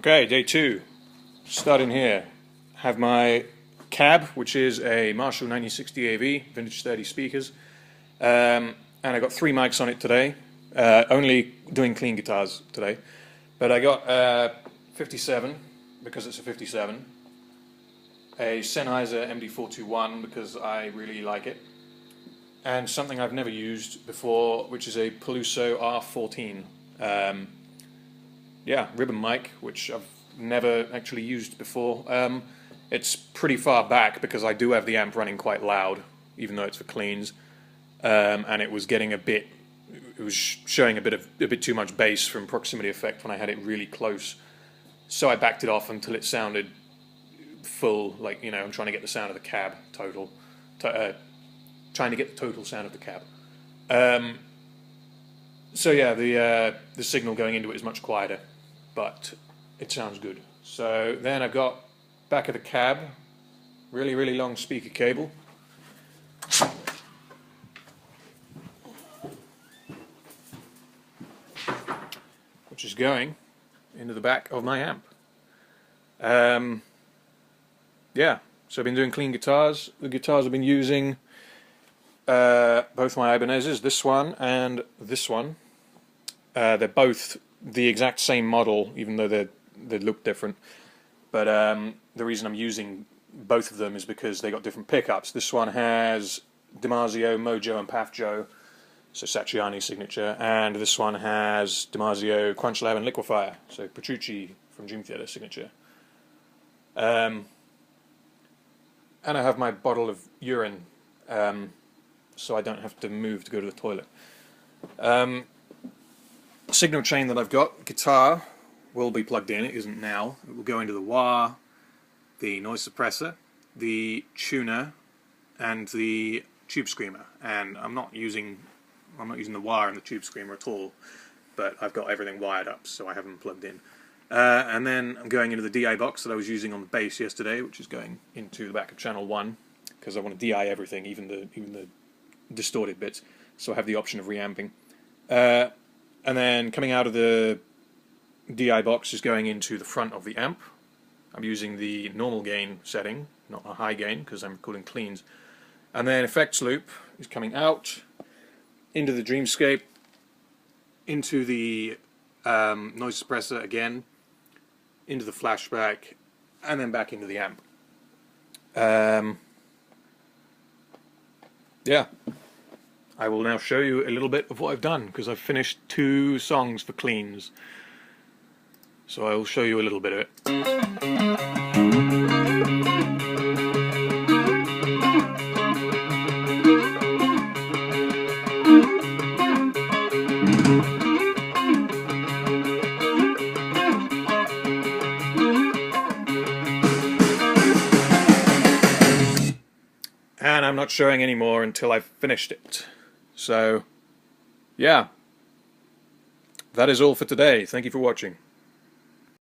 Okay, day two. Starting here. Have my cab, which is a Marshall 9060 AV, vintage 30 speakers. And I got 3 mics on it today. Only doing clean guitars today. But I got 57, because it's a 57. A Sennheiser MD421, because I really like it. And something I've never used before, which is a Peluso R14. Yeah, ribbon mic, which I've never actually used before. It's pretty far back because I do have the amp running quite loud, even though it's for cleans. And it was getting it was showing a bit too much bass from proximity effect when I had it really close. So I backed it off until it sounded full, like, you know, I'm trying to get the sound of the cab total. Trying to get the total sound of the cab. So yeah, the signal going into it is much quieter, but it sounds good. So then I've got back of the cab, really long speaker cable. Which is going into the back of my amp. Yeah, so I've been doing clean guitars. The guitars I've been using, both my Ibanez's, this one and this one. They're both the exact same model, even though they look different. But the reason I'm using both of them is because they got different pickups. This one has DiMarzio, Mojo, and Path Joe, so Satriani signature, and this one has DiMarzio, Crunch Lab, and Liquefier, so Petrucci from Dream Theater signature. And I have my bottle of urine, so I don't have to move to go to the toilet. Signal chain that I've got, guitar, will be plugged in. It isn't now. It will go into the wah, the noise suppressor, the tuner, and the tube screamer. And I'm not using the wire and the tube screamer at all, but I've got everything wired up, so I have them plugged in. And then I'm going into the DI box that I was using on the bass yesterday, which is going into the back of channel 1, because I want to DI everything, even the distorted bits, so I have the option of reamping. And then coming out of the DI box is going into the front of the amp. I'm using the normal gain setting, not a high gain, because I'm recording cleans. And then effects loop is coming out into the Dreamscape, into the noise suppressor again, into the flashback, and then back into the amp. Yeah. I will now show you a little bit of what I've done, because I've finished 2 songs for cleans. So I will show you a little bit of it. And I'm not showing any more until I've finished it. So, yeah, that is all for today. Thank you for watching.